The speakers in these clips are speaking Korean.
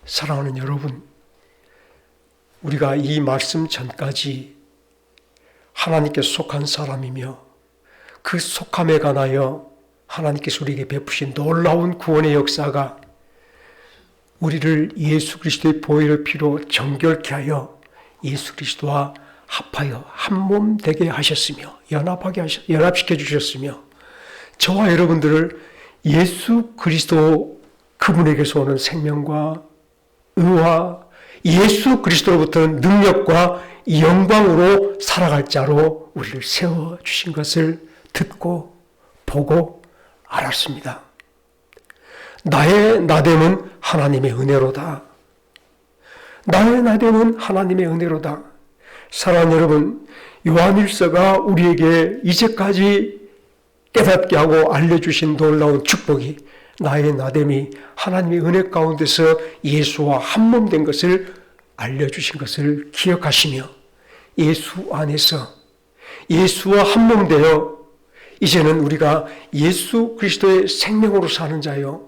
사랑하는 여러분, 우리가 이 말씀 전까지 하나님께 속한 사람이며 그 속함에 관하여 하나님께서 우리에게 베푸신 놀라운 구원의 역사가 우리를 예수 그리스도의 보혈의 피로 정결케 하여 예수 그리스도와 합하여 한 몸 되게 하셨으며 연합시켜 주셨으며 저와 여러분들을 예수 그리스도 그분에게서 오는 생명과 의와 예수 그리스도로부터는 능력과 영광으로 살아갈 자로 우리를 세워주신 것을 듣고 보고 알았습니다. 나의 나됨은 하나님의 은혜로다. 나의 나됨은 하나님의 은혜로다. 사랑하는 여러분, 요한일서가 우리에게 이제까지 깨닫게 하고 알려주신 놀라운 축복이 나의 나됨이 하나님의 은혜 가운데서 예수와 한 몸 된 것을 알려주신 것을 기억하시며 예수 안에서 예수와 한 몸 되어 이제는 우리가 예수 그리스도의 생명으로 사는 자요,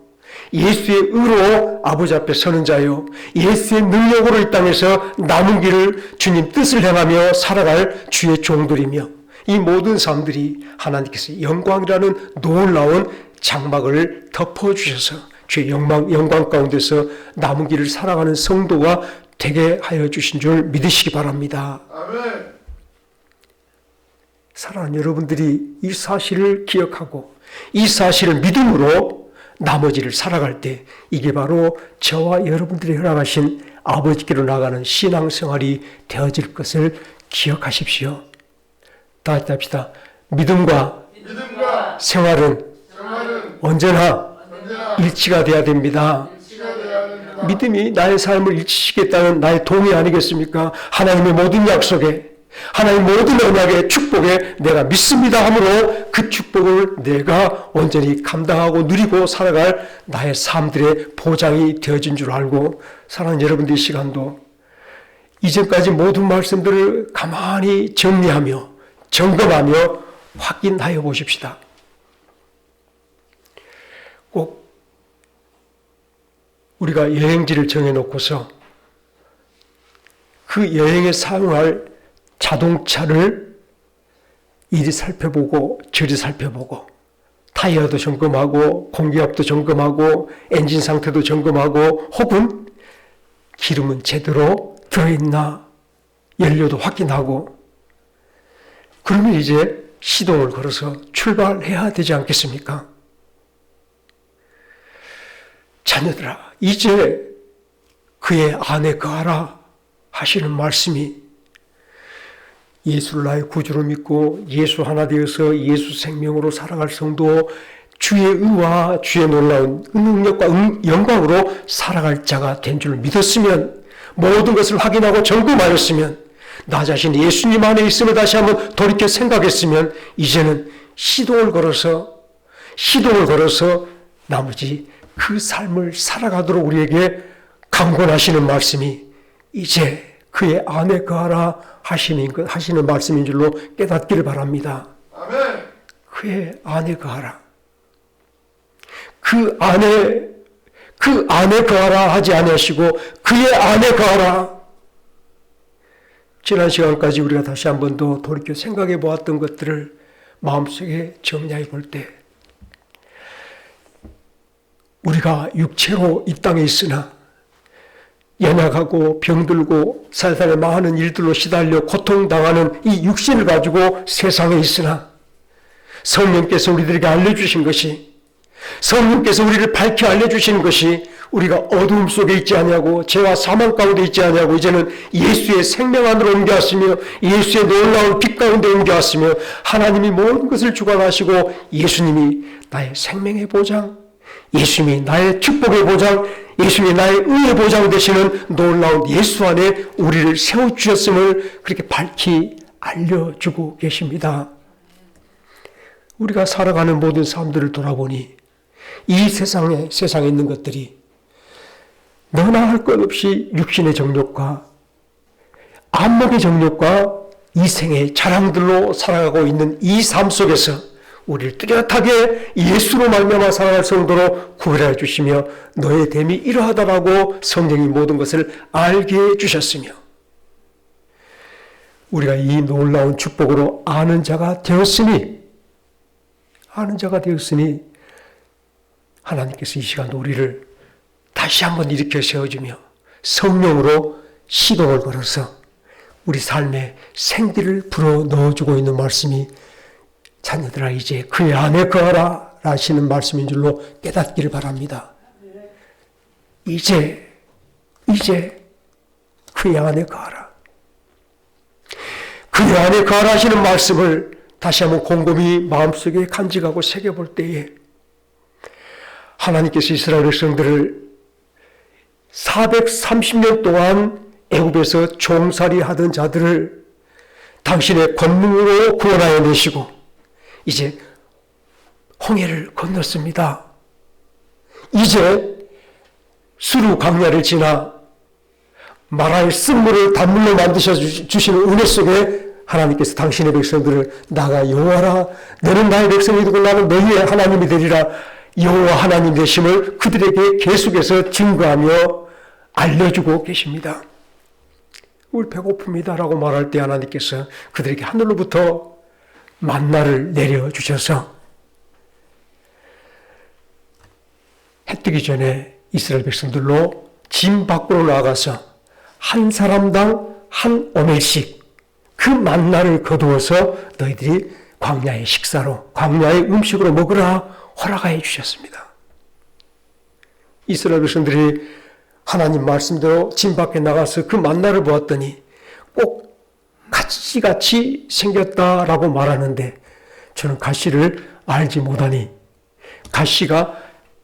예수의 의로 아버지 앞에 서는 자요, 예수의 능력으로 이 땅에서 남은 길을 주님 뜻을 행하며 살아갈 주의 종들이며 이 모든 사람들이 하나님께서 영광이라는 놀라운 장막을 덮어주셔서 주의 영광 가운데서 남은 길을 살아가는 성도가 되게 하여 주신 줄 믿으시기 바랍니다. 아멘. 사랑하는 여러분들이 이 사실을 기억하고 이 사실을 믿음으로 나머지를 살아갈 때 이게 바로 저와 여러분들이 허락하신 아버지께로 나가는 신앙생활이 되어질 것을 기억하십시오. 다 같이 합시다. 믿음과 생활은 언제나 일치가 돼야 됩니다. 믿음이 나의 삶을 일치시키겠다는 나의 동의 아니겠습니까? 하나님의 모든 약속에, 하나님의 모든 언약의 축복에 내가 믿습니다 하므로 그 축복을 내가 온전히 감당하고 누리고 살아갈 나의 삶들의 보장이 되어진 줄 알고, 사랑하는 여러분들 이 시간도 이전까지 모든 말씀들을 가만히 정리하며 점검하며 확인하여 보십시다. 꼭 우리가 여행지를 정해놓고서 그 여행에 사용할 자동차를 이리 살펴보고 저리 살펴보고 타이어도 점검하고 공기압도 점검하고 엔진 상태도 점검하고 혹은 기름은 제대로 들어있나 연료도 확인하고 그러면 이제 시동을 걸어서 출발해야 되지 않겠습니까? 자녀들아, 이제 그의 안에 거하라 하시는 말씀이 예수를 나의 구주로 믿고 예수 하나 되어서 예수 생명으로 살아갈 성도, 주의 의와 주의 놀라운 능력과 영광으로 살아갈 자가 된 줄 믿었으면, 모든 것을 확인하고 점검하였으면, 나 자신이 예수님 안에 있음을 다시 한번 돌이켜 생각했으면 이제는 시동을 걸어서 나머지 그 삶을 살아가도록 우리에게 강권하시는 말씀이 이제 그의 안에 거하라 하시는 말씀인 줄로 깨닫기를 바랍니다. 아멘. 그의 안에 거하라. 그 안에 거하라 하지 아니하시고 그의 안에 거하라. 지난 시간까지 우리가 다시 한 번 더 돌이켜 생각해 보았던 것들을 마음속에 정리해 볼 때, 우리가 육체로 이 땅에 있으나 연약하고 병들고 살살의 많은 일들로 시달려 고통당하는 이 육신을 가지고 세상에 있으나 성령께서 우리들에게 알려주신 것이, 성령께서 우리를 밝혀 알려주시는 것이 우리가 어두움 속에 있지 아니하고 죄와 사망 가운데 있지 아니하고 이제는 예수의 생명 안으로 옮겨왔으며 예수의 놀라운 빛 가운데 옮겨왔으며 하나님이 모든 것을 주관하시고 예수님이 나의 생명의 보장, 예수님이 나의 축복의 보장, 예수님이 나의 의의 보장 되시는 놀라운 예수 안에 우리를 세워주셨음을 그렇게 밝히 알려주고 계십니다. 우리가 살아가는 모든 사람들을 돌아보니 이 세상에 있는 것들이 너나 할 것 없이 육신의 정욕과 안목의 정욕과 이생의 자랑들로 살아가고 있는 이 삶 속에서 우리를 뚜렷하게 예수로 말미암아 살아갈 성도로 구별해 주시며 너의 됨이 이러하다라고 성령이 모든 것을 알게 해주셨으며 우리가 이 놀라운 축복으로 아는 자가 되었으니 하나님께서 이 시간 우리를 다시 한번 일으켜 세워주며 성령으로 시동을 걸어서 우리 삶에 생기를 불어 넣어주고 있는 말씀이 자녀들아 이제 그의 안에 거하라 라시는 말씀인 줄로 깨닫기를 바랍니다. 이제 그의 안에 거하라. 그의 안에 거하라 하시는 말씀을 다시 한번 곰곰이 마음속에 간직하고 새겨볼 때에 하나님께서 이스라엘 백성들을 430년 동안 애굽에서 종살이 하던 자들을 당신의 권능으로 구원하여 내시고 이제 홍해를 건넜습니다. 이제 수루 광야를 지나 마라의 쓴물을 단물로 만드셔 주시는 은혜 속에 하나님께서 당신의 백성들을 나가 여호와라 너는 나의 백성이 되고 나는 너희의 하나님이 되리라 여호와 하나님 되심을 그들에게 계속해서 증거하며 알려주고 계십니다. 우리 배고픕니다 라고 말할 때 하나님께서 그들에게 하늘로부터 만나를 내려주셔서 해 뜨기 전에 이스라엘 백성들로 짐 밖으로 나가서 한 사람당 한 오멜씩 그 만나를 거두어서 너희들이 광야의 식사로 광야의 음식으로 먹으라 허락하여 주셨습니다. 이스라엘 백성들이 하나님 말씀대로 짐 밖에 나가서 그 만나를 보았더니 꼭 가시같이 생겼다라고 말하는데 저는 가시를 알지 못하니 가시가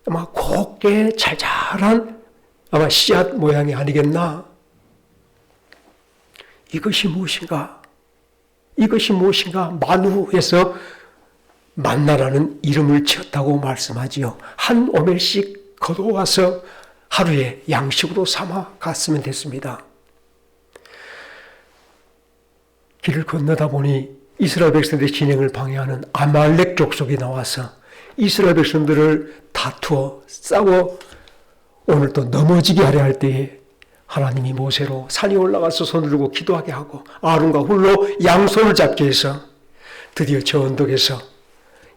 아마 곱게 잘 자란 아마 씨앗 모양이 아니겠나. 이것이 무엇인가? 만우에서 만나라는 이름을 지었다고 말씀하지요. 한 오멜씩 거두어와서 하루에 양식으로 삼아 갔으면 됐습니다. 길을 건너다 보니 이스라엘 백성들의 진행을 방해하는 아말렉 족속이 나와서 이스라엘 백성들을 다투어 싸워 오늘 또 넘어지게 하려 할 때에 하나님이 모세로 산에 올라가서 손을 들고 기도하게 하고 아론과 훌로 양손을 잡게 해서 드디어 저 언덕에서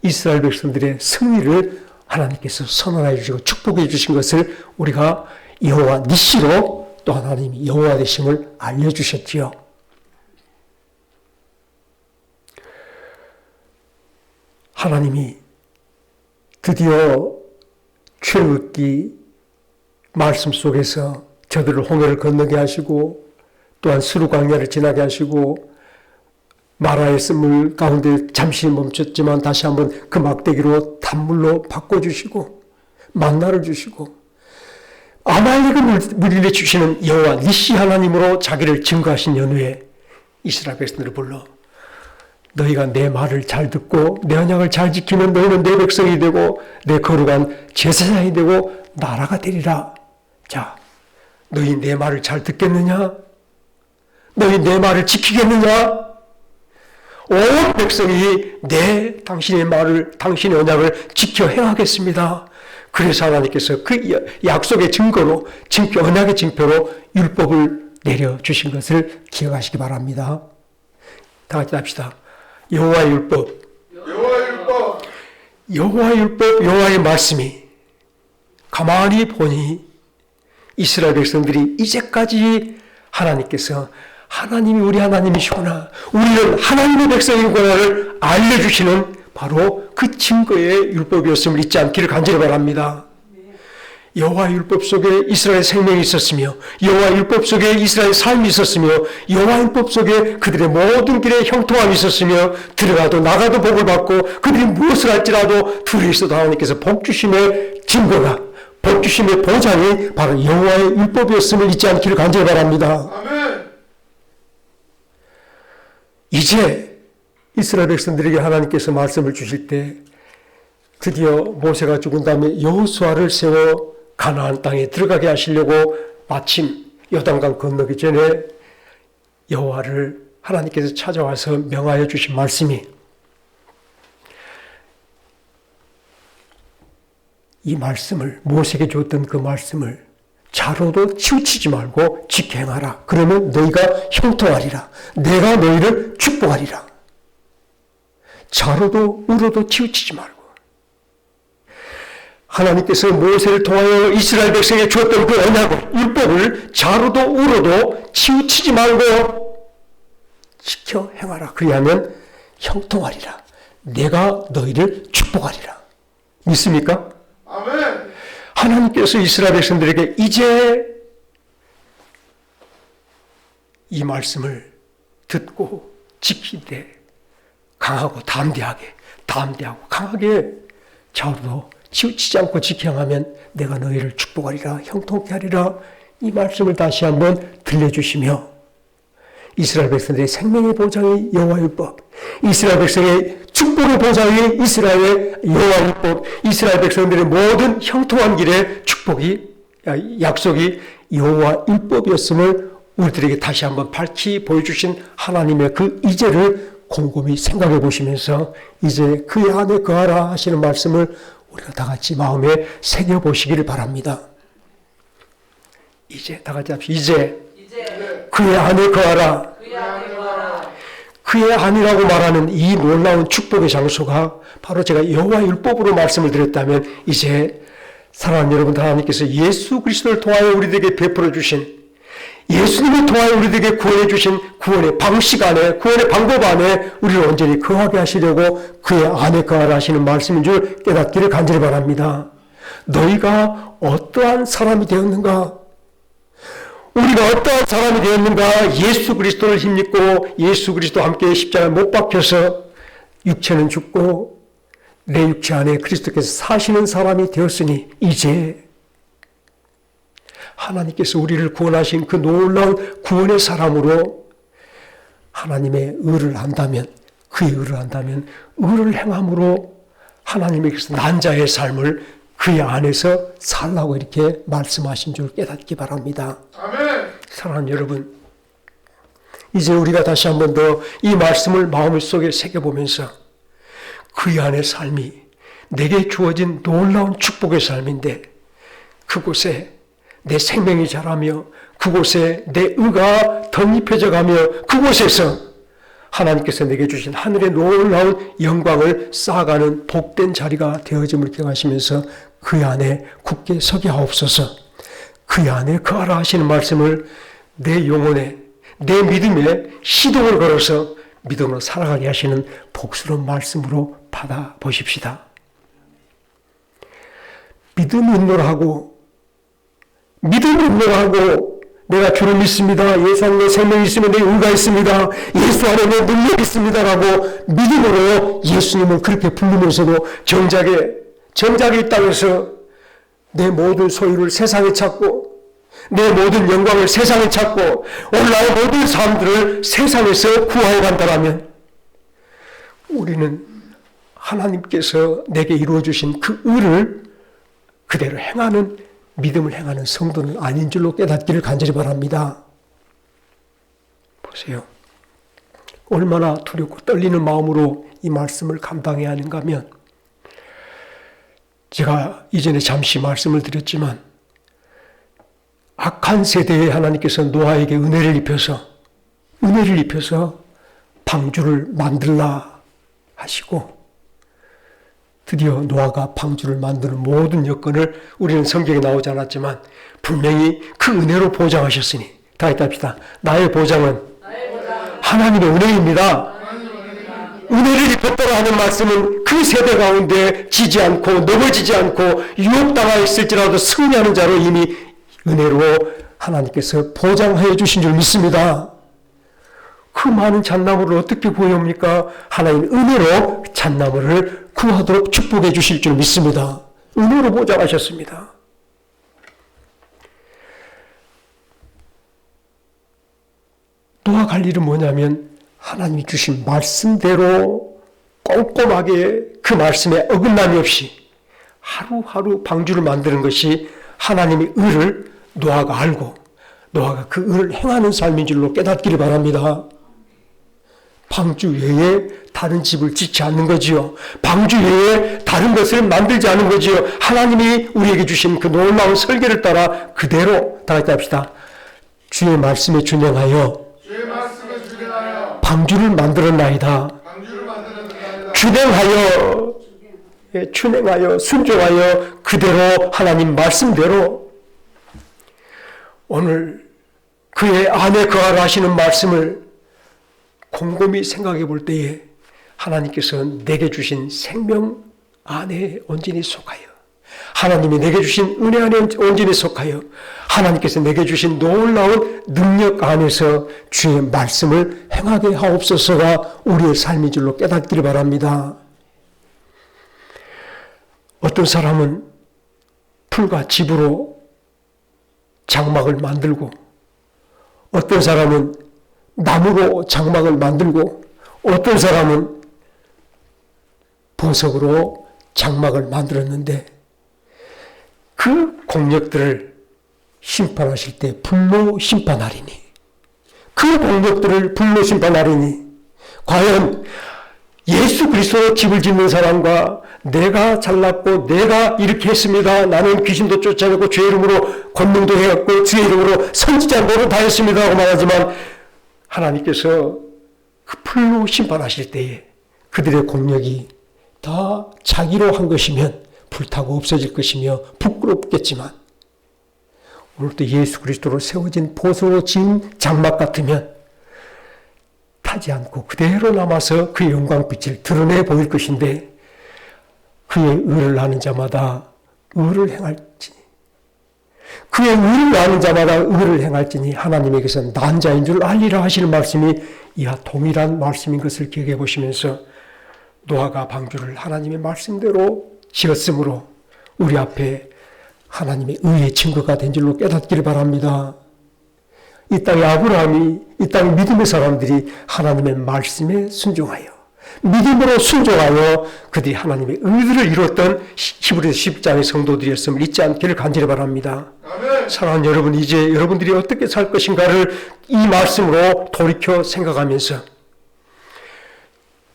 이스라엘 백성들의 승리를 하나님께서 선언해 주시고 축복해 주신 것을 우리가 여호와 니시로 또 하나님이 여호와 되심을 알려주셨지요. 하나님이 드디어 출애굽기 말씀 속에서 저들을 홍해를 건너게 하시고 또한 수루 광야를 지나게 하시고 마라의 쓴물 가운데 잠시 멈췄지만 다시 한번 그 막대기로 단물로 바꿔주시고 만나를 주시고 아말렉을 물리쳐 주시는 여호와 니시 하나님으로 자기를 증거하신 연후에 이스라엘 백성들을 불러 너희가 내 말을 잘 듣고 내 언약을 잘 지키면 너희는 내 백성이 되고 내 거룩한 제사장이 되고 나라가 되리라. 자, 너희 내 말을 잘 듣겠느냐? 너희 내 말을 지키겠느냐? 온 백성이 당신의 말을, 당신의 언약을 지켜 행하겠습니다. 그래서 하나님께서 그 약속의 증거로, 언약의 증표로 율법을 내려주신 것을 기억하시기 바랍니다. 다 같이 합시다. 여호와의 율법, 여호와의 말씀이 가만히 보니 이스라엘 백성들이 이제까지 하나님께서 하나님이 우리 하나님이시구나, 우리는 하나님의 백성이구나를 알려주시는 바로 그 증거의 율법이었음을 잊지 않기를 간절히 바랍니다. 여호와 율법 속에 이스라엘 생명이 있었으며 여호와 율법 속에 이스라엘 삶이 있었으며 여호와 율법 속에 그들의 모든 길에 형통함이 있었으며 들어가도 나가도 복을 받고 그들이 무엇을 할지라도 둘이 있어도 하나님께서 복주심의 증거가, 복주심의 보장이 바로 여호와의 율법이었음을 잊지 않기를 간절히 바랍니다. 아멘. 이제 이스라엘 백성들에게 하나님께서 말씀을 주실 때 드디어 모세가 죽은 다음에 여호수아를 세워 가나안 땅에 들어가게 하시려고 마침 요단강 건너기 전에 여호와를 하나님께서 찾아와서 명하여 주신 말씀이 이 말씀을, 모세에게 줬던 그 말씀을 자로도 치우치지 말고 지켜 행하라. 그러면 너희가 형통하리라. 내가 너희를 축복하리라. 자로도 우로도 치우치지 말고. 하나님께서 모세를 통하여 이스라엘 백성에게 주었던 그 언약을, 율법을 자로도 우로도 치우치지 말고 지켜 행하라. 그리하면 형통하리라. 내가 너희를 축복하리라. 믿습니까? 아멘. 하나님께서 이스라엘 백성들에게 이제 이 말씀을 듣고 지키되 강하고 담대하고 강하게 자로도 치우치지 않고 지켜하면 내가 너희를 축복하리라, 형통케 하리라. 이 말씀을 다시 한번 들려주시며 이스라엘 백성들의 생명의 보장이 여호와율법, 이스라엘 백성의 축복의 보장이 이스라엘의 여호와율법, 이스라엘 백성들의 모든 형통한 길의 축복이, 약속이 여호와율법이었음을 우리들에게 다시 한번 밝히 보여주신 하나님의 그 이제를 곰곰이 생각해 보시면서 이제 그의 안에 거하라 하시는 말씀을 우리가 다 같이 마음에 새겨보시기를 바랍니다. 이제 다 같이 합시다. 이제 그의 안에 거하라. 그의 안이라고 말하는 이 놀라운 축복의 장소가 바로 제가 여호와 율법으로 말씀을 드렸다면 이제 사랑하는 여러분, 하나님께서 예수 그리스도를 통하여 우리들에게 베풀어 주신, 예수님을 통하여 우리들에게 구원해 주신 구원의 방식 안에, 구원의 방법 안에 우리를 온전히 거하게 하시려고 그의 안에 거하라 하시는 말씀인 줄 깨닫기를 간절히 바랍니다. 너희가 어떠한 사람이 되었는가? 우리가 어떠한 사람이 되었는가? 예수 그리스도를 힘입고 예수 그리스도와 함께 십자가에 못 박혀서 육체는 죽고 내 육체 안에 그리스도께서 사시는 사람이 되었으니 이제 하나님께서 우리를 구원하신 그 놀라운 구원의 사람으로 하나님의 의를 안다면, 그의 의를 안다면 의를 행함으로 하나님께서 난 자의 삶을 그의 안에서 살라고 이렇게 말씀하신 줄 깨닫기 바랍니다. 아멘. 사랑하는 여러분, 이제 우리가 다시 한 번 더 이 말씀을 마음속에 새겨보면서 그의 안의 삶이 내게 주어진 놀라운 축복의 삶인데 그곳에 내 생명이 자라며 그곳에 내 의가 덧입혀져 가며 그곳에서 하나님께서 내게 주신 하늘의 놀라운 영광을 쌓아가는 복된 자리가 되어짐을 기억하시면서 그 안에 굳게 서게 하옵소서. 그 안에 거하라 하시는 말씀을 내 영혼에, 내 믿음에 시동을 걸어서 믿음으로 살아가게 하시는 복스러운 말씀으로 받아보십시다. 믿음이 있노라 하고 내가 주를 믿습니다. 예수 안에 내 생명이 있으면 내 의가 있습니다. 예수 안에 내 능력이 있습니다라고 믿음으로 예수님을 그렇게 부르면서도 정작에 이 땅에서 내 모든 소유를 세상에 찾고 내 모든 영광을 세상에 찾고 올라온 모든 사람들을 세상에서 구하여 간다라면 우리는 하나님께서 내게 이루어주신 그 의를 그대로 행하는 믿음을 행하는 성도는 아닌 줄로 깨닫기를 간절히 바랍니다. 보세요. 얼마나 두렵고 떨리는 마음으로 이 말씀을 감당해야 하는가 하면 제가 이전에 잠시 말씀을 드렸지만 악한 세대에 하나님께서 노아에게 은혜를 입혀서 방주를 만들라 하시고 드디어 노아가 방주를 만드는 모든 여건을 우리는 성경에 나오지 않았지만 분명히 그 은혜로 보장하셨으니 다 했답시다. 나의 보장은 하나님의 은혜입니다. 은혜를 입혔다고 하는 말씀은 그 세대 가운데 지지 않고 넘어지지 않고 유혹당하였을지라도 승리하는 자로 이미 은혜로 하나님께서 보장해 주신 줄 믿습니다. 그 많은 잣나무를 어떻게 구해옵니까? 하나님 은혜로 잣나무를 구하도록 축복해 주실 줄 믿습니다. 은혜로 보장하셨습니다. 노아 갈 일은 뭐냐면 하나님이 주신 말씀대로 꼼꼼하게 그 말씀에 어긋남이 없이 하루하루 방주를 만드는 것이 하나님의 의를 노아가 알고 노아가 그 의를 행하는 삶인 줄로 깨닫기를 바랍니다. 방주 외에 다른 집을 짓지 않는 거지요. 방주 외에 다른 것을 만들지 않는 거지요. 하나님이 우리에게 주신 그 놀라운 설계를 따라 그대로 다 같이 합시다. 주의 말씀에 준행하여 방주를 만들었나이다. 준행하여 순종하여 그대로 하나님 말씀대로 오늘 그의 안에 거하라 하시는 말씀을 곰곰이 생각해 볼 때에 하나님께서 내게 주신 생명 안에 온전히 속하여, 하나님이 내게 주신 은혜 안에 온전히 속하여, 하나님께서 내게 주신 놀라운 능력 안에서 주의 말씀을 행하게 하옵소서가 우리의 삶인 줄로 깨닫기를 바랍니다. 어떤 사람은 풀과 집으로 장막을 만들고, 어떤 사람은 나무로 장막을 만들고, 어떤 사람은 보석으로 장막을 만들었는데 그 공력들을 심판하실 때 불로 심판하리니, 그 공력들을 불로 심판하리니, 과연 예수 그리스도 집을 짓는 사람과 내가 잘났고 내가 이렇게 했습니다, 나는 귀신도 쫓아내고 주의 이름으로 권능도 해왔고 주의 이름으로 선지자 노릇 다 했습니다 하고 말하지만 하나님께서 그 풀로 심판하실 때에 그들의 공력이 다 자기로 한 것이면 불타고 없어질 것이며 부끄럽겠지만, 오늘도 예수 그리스도로 세워진 보석으로 지은 장막 같으면 타지 않고 그대로 남아서 그의 영광빛을 드러내 보일 것인데, 그의 의를 아는 자마다 의를 행할지니, 그의 의를 아는 자마다 의를 행할지니 하나님에게서 난 자인 줄 알리라 하시는 말씀이 이와 동일한 말씀인 것을 기억해 보시면서 노아가 방주를 하나님의 말씀대로 지었으므로 우리 앞에 하나님의 의의 증거가 된 줄로 깨닫기를 바랍니다. 이 땅의 아브라함이, 이 땅의 믿음의 사람들이 하나님의 말씀에 순종하여, 믿음으로 순종하여 그들이 하나님의 의를 이뤘던 히브리서 10장의 성도들이었음을 잊지 않기를 간절히 바랍니다. 아멘. 사랑하는 여러분, 이제 여러분들이 어떻게 살 것인가를 이 말씀으로 돌이켜 생각하면서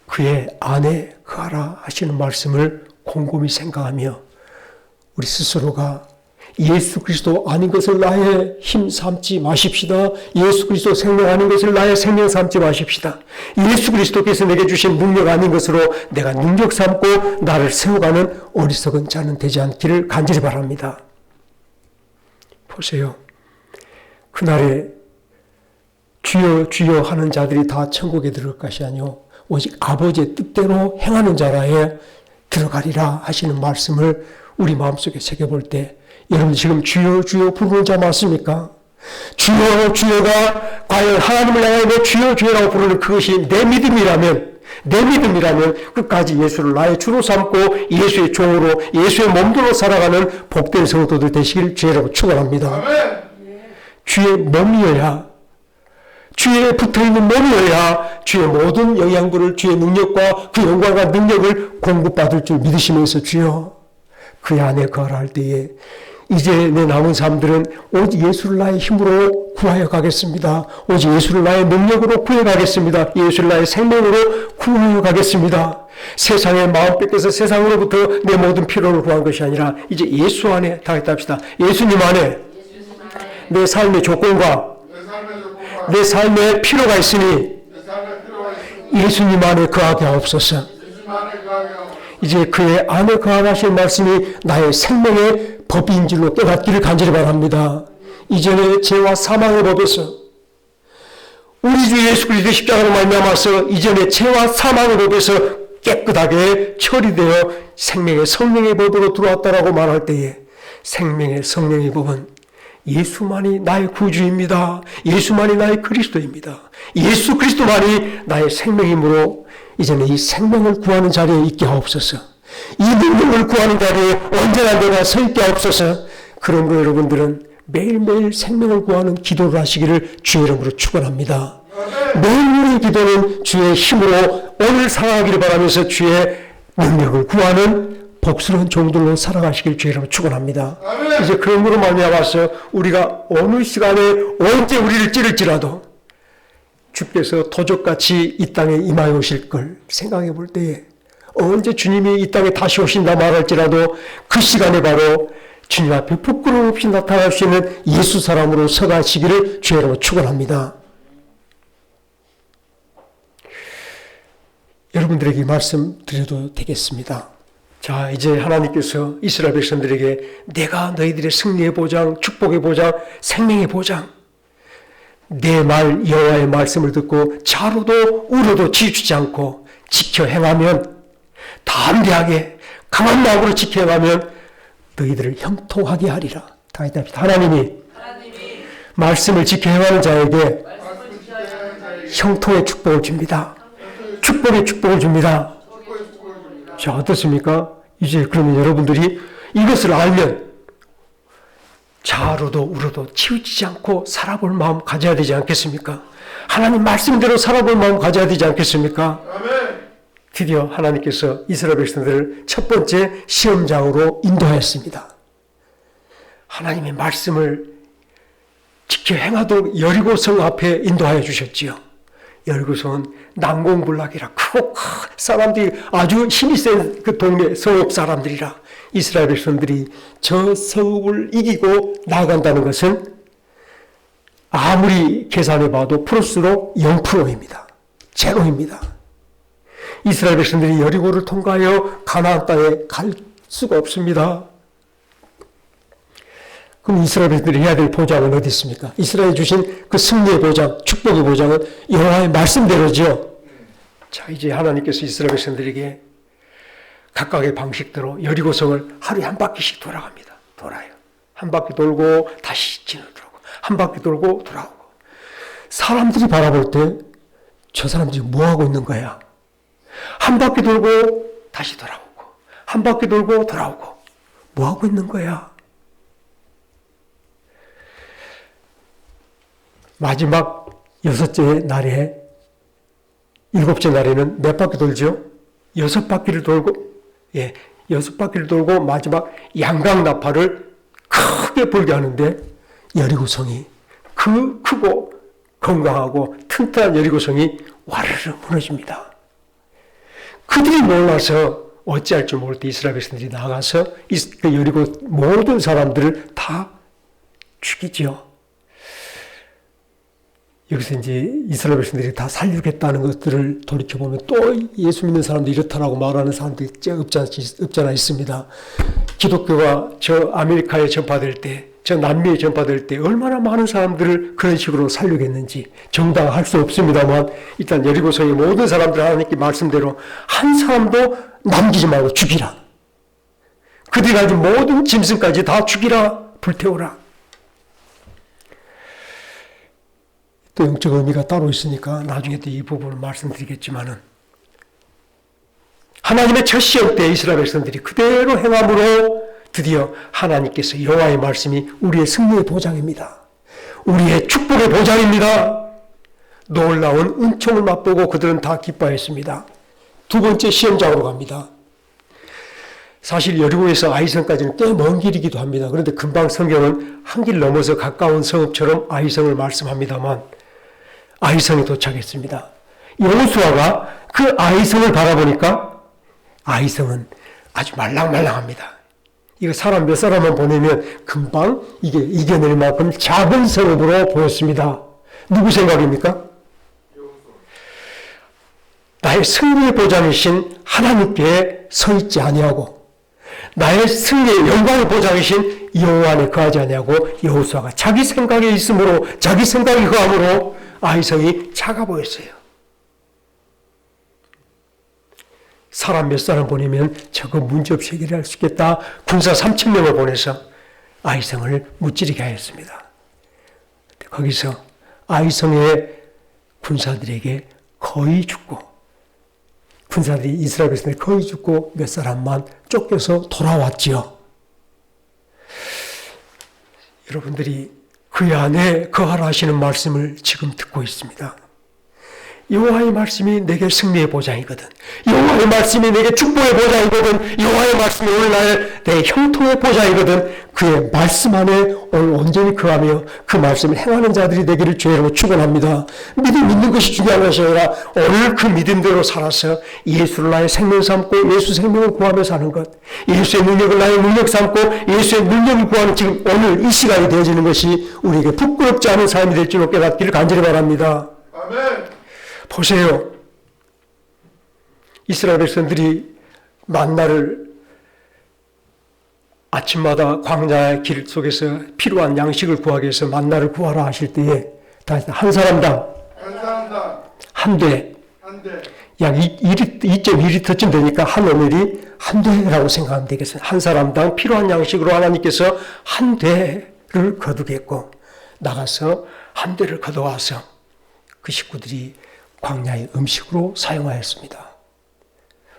그의 안에 거하라 하시는 말씀을 곰곰이 생각하며 우리 스스로가 예수 그리스도 아닌 것을 나의 힘 삼지 마십시다. 예수 그리스도 생명 아닌 것을 나의 생명 삼지 마십시다. 예수 그리스도께서 내게 주신 능력 아닌 것으로 내가 능력 삼고 나를 세워가는 어리석은 자는 되지 않기를 간절히 바랍니다. 보세요. 그날에 주여 주여 하는 자들이 다 천국에 들어갈 것이 아니요 오직 아버지의 뜻대로 행하는 자라에 들어가리라 하시는 말씀을 우리 마음속에 새겨볼 때, 여러분 지금 주여 주여 부르는 자 맞습니까? 주여 주여가 과연 하나님을 향하여 내 주여 주여라고 부르는 그것이 내 믿음이라면 끝까지 예수를 나의 주로 삼고 예수의 종으로 예수의 몸으로 살아가는 복된 성도들 되시길 주의라고 축원합니다. 주의 몸이어야, 주에 붙어있는 몸이어야 주의 모든 영양분을, 주의 능력과 그 영광과 능력을 공급받을 줄 믿으시면서 주여 그 안에 거하라 할 때에 이제 내 남은 삶들은 오직 예수를 나의 힘으로 구하여 가겠습니다. 오직 예수를 나의 능력으로 구해 가겠습니다. 예수를 나의 생명으로 구하여 가겠습니다. 세상의 마음 뺏겨서 세상으로부터 내 모든 필요를 구한 것이 아니라 이제 예수 안에 다 합시다. 예수님 안에 내 삶의 조건과 내 삶의 필요가 있으니 예수님 안에 거하게 하옵소서. 이제 그의 안에 거하신 말씀이 나의 생명의 법인 줄로 깨닫기를 간절히 바랍니다. 이전에 죄와 사망의 법에서 우리 주 예수 그리스도 십자가로 말미암아서 이전에 죄와 사망의 법에서 깨끗하게 처리되어 생명의 성령의 법으로 들어왔다라고 말할 때에 생명의 성령의 법은 예수만이 나의 구주입니다. 예수만이 나의 그리스도입니다. 예수 그리스도만이 나의 생명이므로 이제는 이 생명을 구하는 자리에 있게 하옵소서. 이 능력을 구하는 자리에 언제나 내가 서 있게 하옵소서. 그러므로 여러분들은 매일매일 생명을 구하는 기도를 하시기를 주의 이름으로 축원합니다. 매일매일 기도는 주의 힘으로 오늘 살아가기를 바라면서 주의 능력을 구하는 복스러운 종들로 살아가시길 주의 이름으로 축원합니다. 이제 그러므로 말미암아서 우리가 어느 시간에 언제 우리를 찌를지라도 주께서 도적같이 이 땅에 임하여 오실 걸 생각해 볼 때에 언제 주님이 이 땅에 다시 오신다 말할지라도 그 시간에 바로 주님 앞에 부끄러움 없이 나타날 수 있는 예수 사람으로 서가시기를 주여로 축원합니다. 여러분들에게 말씀드려도 되겠습니다. 자, 이제 하나님께서 이스라엘 백성들에게 내가 너희들의 승리의 보장, 축복의 보장, 생명의 보장, 내 말 여호와의 말씀을 듣고 좌로도 우로도 치우치지 않고 지켜 행하면, 담대하게 강한 마음으로 지켜 행하면 너희들을 형통하게 하리라. 다 했답니다. 하나님이 말씀을 지켜 행하는 자에게 형통의 축복을 줍니다. 축복의 축복을 줍니다. 자, 어떻습니까? 이제 그러면 여러분들이 이것을 알면 좌로도 우로도 치우치지 않고 살아볼 마음 가져야 되지 않겠습니까? 하나님 말씀대로 살아볼 마음 가져야 되지 않겠습니까? 드디어 하나님께서 이스라엘 백성들을 첫 번째 시험장으로 인도하였습니다. 하나님의 말씀을 지켜 행하도록 여리고성 앞에 인도하여 주셨지요. 여리고성은 난공불락이라 크고 사람들이 아주 힘이 센 그 동네 성읍 사람들이라 이스라엘 백성들이 저 성읍을 이기고 나아간다는 것은 아무리 계산해 봐도 플러스로 0%입니다. 제로입니다. 이스라엘 백성들이 여리고를 통과하여 가나안 땅에 갈 수가 없습니다. 그럼 이스라엘 백성들이 해야 될 보장은 어디 있습니까? 이스라엘이 주신 그 승리의 보장, 축복의 보장은 여호와의 말씀대로죠. 자, 이제 하나님께서 이스라엘 백성들에게 각각의 방식대로 여리고성을 하루에 한 바퀴씩 돌아갑니다. 돌아요. 한 바퀴 돌고 다시 진으로 들어오고 한 바퀴 돌고 돌아오고. 사람들이 바라볼 때 저 사람들이 뭐하고 있는 거야? 한 바퀴 돌고 다시 돌아오고 한 바퀴 돌고 돌아오고 뭐하고 있는 거야? 마지막 6째 날에 7째 날에는 몇 바퀴 돌죠? 6바퀴를 돌고 6바퀴를 돌고 마지막 양강나팔을 크게 불게 하는데 여리고성이 그 크고 건강하고 튼튼한 여리고성이 와르르 무너집니다. 그들이 몰라서 어찌할 줄 모를 때 이스라엘 백성들이 나가서 그 여리고 모든 사람들을 다 죽이죠. 여기서 이제 이스라엘 백성들이 다 살리겠다는 것들을 돌이켜보면 또 예수 믿는 사람들이 이렇다라고 말하는 사람들이 없잖아 있습니다. 기독교가 저 아메리카에 전파될 때, 저 남미에 전파될 때 얼마나 많은 사람들을 그런 식으로 살리겠는지 정당할 수 없습니다만 일단 여리고성의 모든 사람들 하나님께 말씀대로 한 사람도 남기지 말고 죽이라. 그들이 가진 모든 짐승까지 다 죽이라, 불태우라. 또 영적 의미가 따로 있으니까 나중에 또 이 부분을 말씀드리겠지만은 하나님의 첫 시험 때 이스라엘 백성들이 그대로 행함으로 드디어 하나님께서 여호와의 말씀이 우리의 승리의 보장입니다. 우리의 축복의 보장입니다. 놀라운 은총을 맛보고 그들은 다 기뻐했습니다. 두 번째 시험장으로 갑니다. 사실 여리고에서 아이성까지는 꽤 먼 길이기도 합니다. 그런데 금방 성경은 한 길 넘어서 가까운 성읍처럼 아이성을 말씀합니다만 아이성에 도착했습니다. 여호수아가 그 아이성을 바라보니까 아이성은 아주 말랑말랑합니다. 이거 사람 몇 사람만 보내면 금방 이게 이겨낼 만큼 작은 성읍으로 보였습니다. 누구 생각입니까? 나의 승리의 보장이신 하나님께 서 있지 아니하고 나의 승리의 영광의 보장이신 여호와 안에 거하지 아니하고 여호수아가 자기 생각에 있으므로 자기 생각이 거함으로 아이성이 작아 보였어요. 사람 몇 사람 보내면 저거 문제없이 해결할 수 있겠다. 군사 3,000명을 보내서 아이성을 무찌르게 하였습니다. 거기서 아이성의 군사들에게 거의 죽고 군사들이 이스라엘 백성들이 거의 죽고 몇 사람만 쫓겨서 돌아왔지요. 여러분들이 그 안에 거하라 하시는 말씀을 지금 듣고 있습니다. 여호와의 말씀이 내게 승리의 보장이거든. 여호와의 말씀이 내게 축복의 보장이거든. 여호와의 말씀이 오늘날 내 형통의 보장이거든. 그의 말씀 안에 오늘 온전히 거하며 그 말씀을 행하는 자들이 되기를 주의 이름으로 축원합니다. 믿는 것이 중요한 것이 아니라 오늘 그 믿음대로 살아서 예수를 나의 생명 삼고 예수 생명을 구하며 사는 것, 예수의 능력을 나의 능력 삼고 예수의 능력을 구하는 지금 오늘 이 시간이 되어지는 것이 우리에게 부끄럽지 않은 삶이 될 줄로 깨닫기를 간절히 바랍니다. 아멘. 보세요. 이스라엘 백성들이 만나를 아침마다 광야의 길 속에서 필요한 양식을 구하기 위해서 만나를 구하라 하실 때에 한 사람당 한 대, 약 2.2리터쯤 되니까 한 오멜이 한 대라고 생각하면 되겠어요. 한 사람당 필요한 양식으로 하나님께서 한 대를 거두겠고 나가서 한 대를 거둬와서 그 식구들이 광야의 음식으로 사용하였습니다.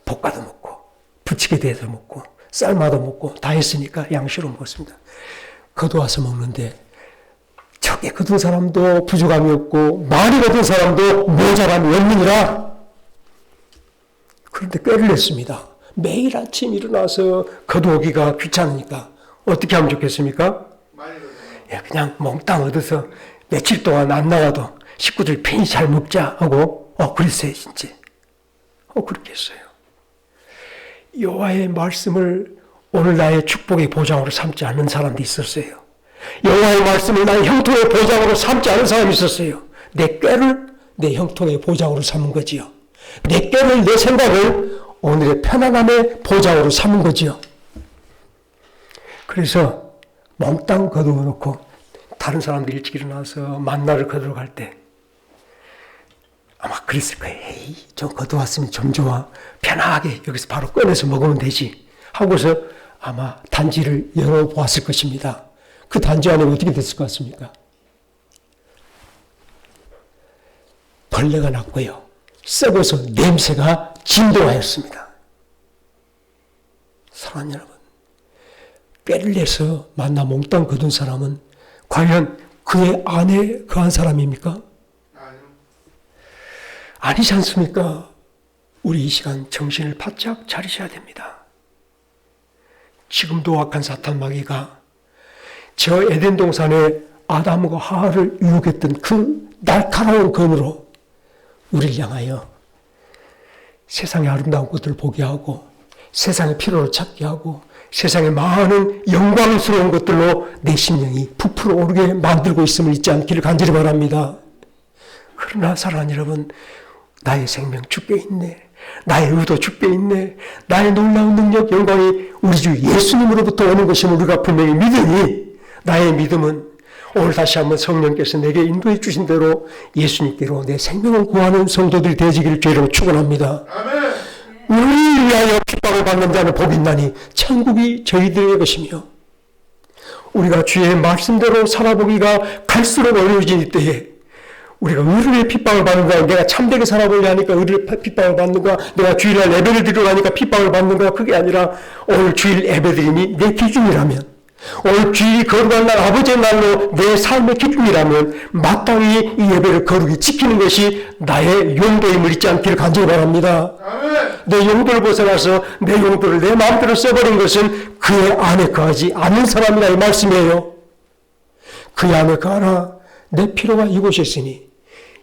볶아도 먹고 부치게 대해서 먹고 삶아도 먹고 다 했으니까 양식으로 먹었습니다. 거둬와서 먹는데 적게 거둔 사람도 부족함이 없고 많이 거둔 사람도 모자람이 없느니라. 그런데 꾀를 냈습니다. 매일 아침 일어나서 거두오기가 귀찮으니까 어떻게 하면 좋겠습니까? 그냥 몽땅 얻어서 며칠 동안 안 나가도 식구들 편히 잘 먹자 하고 그랬어요. 진짜 그렇게 했어요. 여호와의 말씀을 오늘 나의 축복의 보장으로 삼지 않는 사람도 있었어요. 여호와의 말씀을 나의 형통의 보장으로 삼지 않은 사람이 있었어요. 내 꾀를 내 형통의 보장으로 삼은 거지요. 내 꾀를 내 생각을 오늘의 편안함의 보장으로 삼은 거지요. 그래서 몽땅 거두어 놓고 다른 사람들이 일찍 일어나서 만나를 거두러 갈 때 아마 그랬을 거예요. 에이, 좀 거두었으면 좀 좋아. 편하게 여기서 바로 꺼내서 먹으면 되지. 하고서 아마 단지를 열어보았을 것입니다. 그 단지 안에 어떻게 됐을 것 같습니까? 벌레가 났고요. 썩어서 냄새가 진동하였습니다. 사랑하는 여러분, 꾀를 내서 만나 몽땅 거둔 사람은 과연 그의 안에 거한 사람입니까? 아니지 않습니까? 우리 이 시간 정신을 바짝 차리셔야 됩니다. 지금도 악한 사탄 마귀가 저 에덴 동산에 아담과 하와를 유혹했던 그 날카로운 검으로 우리를 향하여 세상의 아름다운 것들을 보게 하고 세상의 필요를 찾게 하고 세상의 많은 영광스러운 것들로 내 심령이 부풀어 오르게 만들고 있음을 잊지 않기를 간절히 바랍니다. 그러나 사랑하는 여러분, 나의 생명 주께 있네. 나의 의도 주께 있네. 나의 놀라운 능력, 영광이 우리 주 예수님으로부터 오는 것임을 우리가 분명히 믿으니 나의 믿음은 오늘 다시 한번 성령께서 내게 인도해 주신 대로 예수님께로 내 생명을 구하는 성도들이 되어지기를 주의로 축원합니다. 아멘. 우리를 위하여 핍박을 받는 자는 복이 있나니 천국이 저희들의 것이며 우리가 주의 말씀대로 살아보기가 갈수록 어려워진 이때에 우리가 의를 핍박을 받는가, 내가 참되게 살아보려 하니까 의를 핍박을 받는가, 내가 주일날 예배를 드리러 가니까 핍박을 받는가, 그게 아니라 오늘 주일 예배드림이 내 기준이라면, 오늘 주일이 거룩한 날, 아버지의 날로 내 삶의 기준이라면 마땅히 이 예배를 거룩히 지키는 것이 나의 용도임을 잊지 않기를 간절히 바랍니다. 아멘. 내 용도를 벗어나서 내 용도를 내 마음대로 써버린 것은 그의 안에 거하지 않는 사람이라 이 말씀이에요. 그의 안에 거하라. 내 필요가 이곳에 있으니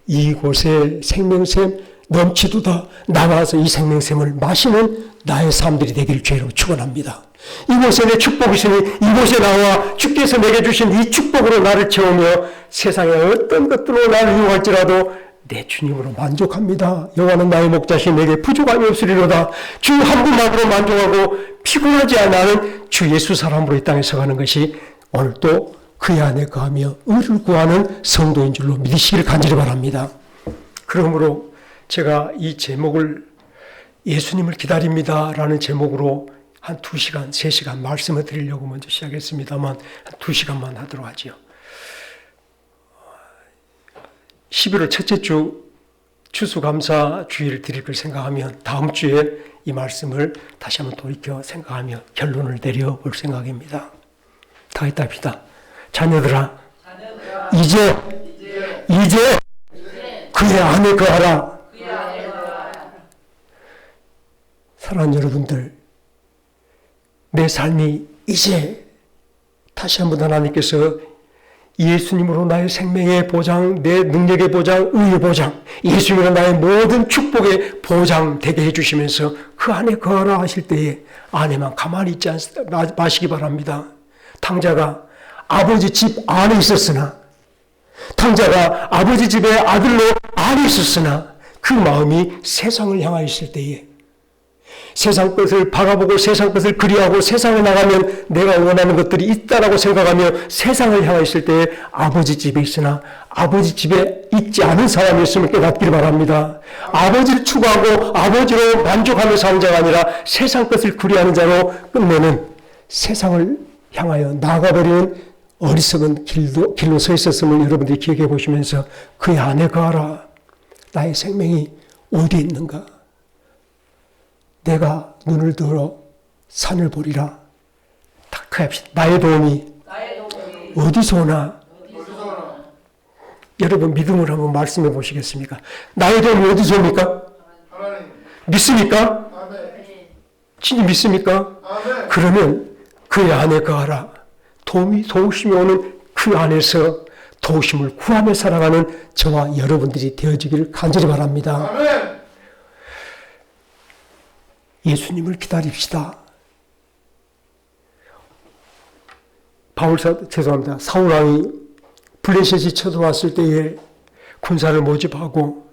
이곳에 생명샘 넘치도다. 나가서 이 생명샘을 마시는 나의 사람들이 되기를 주의로 축원합니다. 이곳에 내 축복이 있으니 이곳에 나와 주께서 내게 주신 이 축복으로 나를 채우며 세상의 어떤 것들로 나를 이용할지라도 내 주님으로 만족합니다. 여호와는 나의 목자시 내게 부족함이 없으리로다. 주 한 분만으로 만족하고 피곤하지 않는 주 예수 사람으로 이 땅에 서가는 것이 오늘 또 그의 안에 거하며 의를 구하는 성도인 줄로 믿으시기를 간절히 바랍니다. 그러므로 제가 이 제목을 예수님을 기다립니다 라는 제목으로 한 2시간, 3시간 말씀을 드리려고 먼저 시작했습니다만 한 2시간만 하도록 하지요. 11월 첫째 주 추수감사 주일을 드릴 걸 생각하면 다음 주에 이 말씀을 다시 한번 돌이켜 생각하며 결론을 내려볼 생각입니다. 다 했다 합시다. 자녀들아, 이제 그의 안에 거하라. 사랑하는 여러분들, 내 삶이 이제 다시 한번 하나님께서 예수님으로 나의 생명의 보장, 내 능력의 보장, 의의 보장, 예수님으로 나의 모든 축복의 보장 되게 해주시면서 그 안에 거하라 하실 때에 안에만 가만히 있지 마시기 바랍니다. 탕자가 아버지 집 안에 있었으나, 탕자가 아버지 집의 아들로 안에 있었으나 그 마음이 세상을 향하여 있을 때에 세상 것을 바라보고 세상 것을 그리하고 세상에 나가면 내가 원하는 것들이 있다라고 생각하며 세상을 향하여 있을 때에 아버지 집에 있으나 아버지 집에 있지 않은 사람이었음을 깨닫기를 바랍니다. 아버지를 추구하고 아버지로 만족하며 사는 자가 아니라 세상 것을 그리하는 자로 끝내는 세상을 향하여 나가버리는 어리석은 길로 서 있었음을 여러분들이 기억해 보시면서 그 안에 가라. 나의 생명이 어디에 있는가? 내가 눈을 들어 산을 보리라. 탁하합시다. 나의 도움이 어디서 오나? 여러분 믿음으로 한번 말씀해 보시겠습니까? 나의 도움이 어디서 옵니까? 믿습니까? 진짜 믿습니까? 그러면 그 안에 거하라. 도우심이 오는 그 안에서 도우심을 구하며 살아가는 저와 여러분들이 되어지기를 간절히 바랍니다. 예수님을 기다립시다. 사울왕이 블레셋이 쳐들어왔을 때에 군사를 모집하고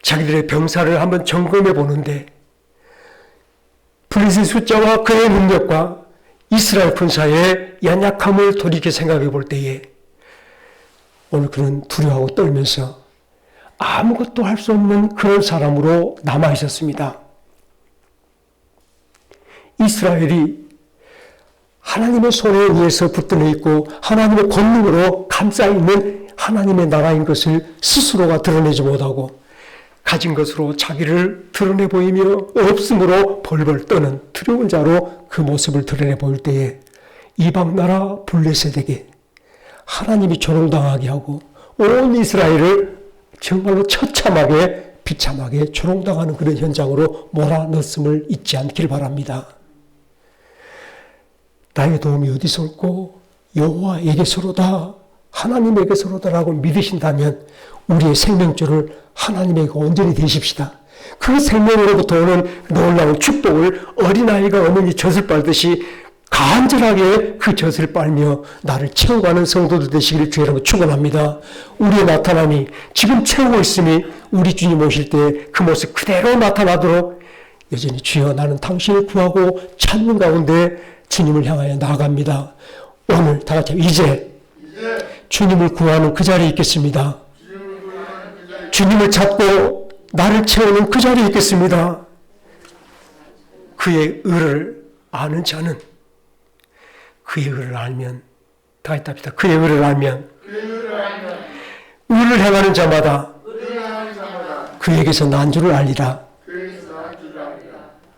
자기들의 병사를 한번 점검해 보는데 블레셋 숫자와 그의 능력과 이스라엘 군사의 연약함을 돌이켜 생각해 볼 때에 오늘 그는 두려워하고 떨면서 아무것도 할 수 없는 그런 사람으로 남아 있었습니다. 이스라엘이 하나님의 손에 의해서 붙들려 있고 하나님의 권능으로 감싸 있는 하나님의 나라인 것을 스스로가 드러내지 못하고 가진 것으로 자기를 드러내 보이며 없음으로 벌벌 떠는 두려운 자로 그 모습을 드러내 보일 때에 이방 나라 블레셋에게 하나님이 조롱당하게 하고 온 이스라엘을 정말로 처참하게 비참하게 조롱당하는 그런 현장으로 몰아넣었음을 잊지 않기를 바랍니다. 나의 도움이 어디서 올고 여호와에게서로다 하나님에게서로다라고 믿으신다면 우리의 생명줄을 하나님에게 온전히 대십시다. 그 생명으로부터 오는 놀라운 축복을 어린아이가 어머니 젖을 빨듯이 간절하게 그 젖을 빨며 나를 채워가는 성도들 되시기를 주의라고 축원합니다. 우리의 나타남이 지금 채우고 있음이 우리 주님 오실 때 그 모습 그대로 나타나도록 여전히 주여 나는 당신을 구하고 찾는 가운데 주님을 향하여 나아갑니다. 오늘 다 같이 이제 주님을 구하는 그 자리에 있겠습니다. 주님을 찾고 나를 채우는 그 자리에 있겠습니다. 그의 의를 아는 자는 그의 의를 알면 다 있답니다. 그의 의를 알면 의를 행하는 자마다 그에게서 난 줄을 알리라.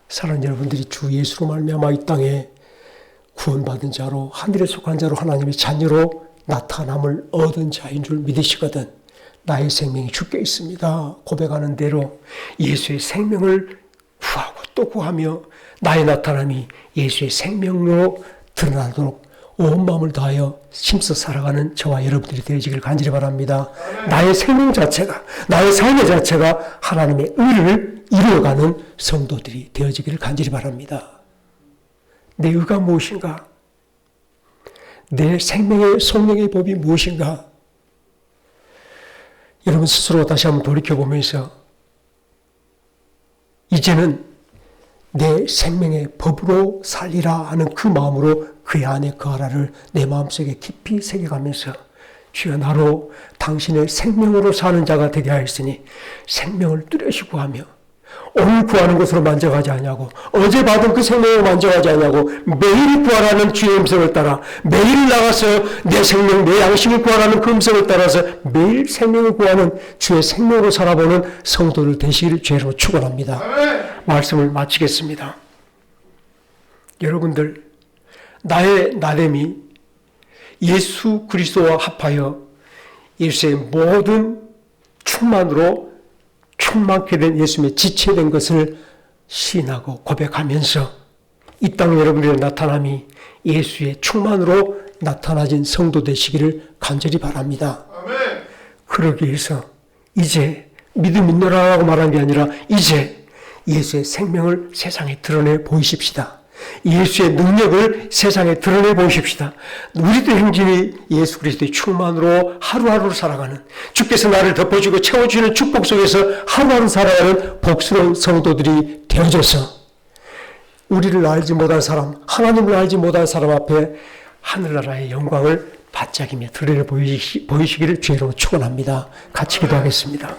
사랑하는 여러분들이 주 예수로 말미암아 이 땅에 구원받은 자로 하늘에 속한 자로 하나님의 자녀로 나타남을 얻은 자인 줄 믿으시거든 나의 생명이 주께 있습니다. 고백하는 대로 예수의 생명을 구하고 또 구하며 나의 나타남이 예수의 생명으로 드러나도록 온 마음을 다하여 힘써 살아가는 저와 여러분들이 되어지기를 간절히 바랍니다. 나의 생명 자체가 나의 삶의 자체가 하나님의 의를 이루어가는 성도들이 되어지기를 간절히 바랍니다. 내 의가 무엇인가? 내 생명의 성령의 법이 무엇인가? 여러분 스스로 다시 한번 돌이켜보면서 이제는 내 생명의 법으로 살리라 하는 그 마음으로 그의 안에 거하라를 내 마음속에 깊이 새겨가면서 주여 나로 당신의 생명으로 사는 자가 되게 하였으니 생명을 뚜렷이 구하며 오늘 구하는 것으로 만족하지 않냐고 어제 받은 그 생명을 만족하지 않냐고 매일 구하라는 주의 음성을 따라 매일 나가서 내 생명 내 양심을 구하라는 그 음성을 따라서 매일 생명을 구하는 주의 생명으로 살아보는 성도를 되시기를 주로 축원합니다. 말씀을 마치겠습니다. 여러분들 나의 나됨이 예수 그리스도와 합하여 예수의 모든 충만으로 충만케 된 예수님의 지체된 것을 시인하고 고백하면서 이 땅 여러분들의 나타남이 예수의 충만으로 나타나진 성도 되시기를 간절히 바랍니다. 아멘. 그러기 위해서 이제 믿음 있노라고 말한 게 아니라 이제 예수의 생명을 세상에 드러내 보이십시다. 예수의 능력을 세상에 드러내 보십시다. 우리도 행진이 예수 그리스도의 충만으로 하루하루를 살아가는, 주께서 나를 덮어주고 채워주는 축복 속에서 하루하루 살아가는 복스러운 성도들이 되어져서 우리를 알지 못한 사람, 하나님을 알지 못한 사람 앞에 하늘나라의 영광을 반짝이며 드러내 보이시기를 주의로 축원합니다. 같이 기도하겠습니다.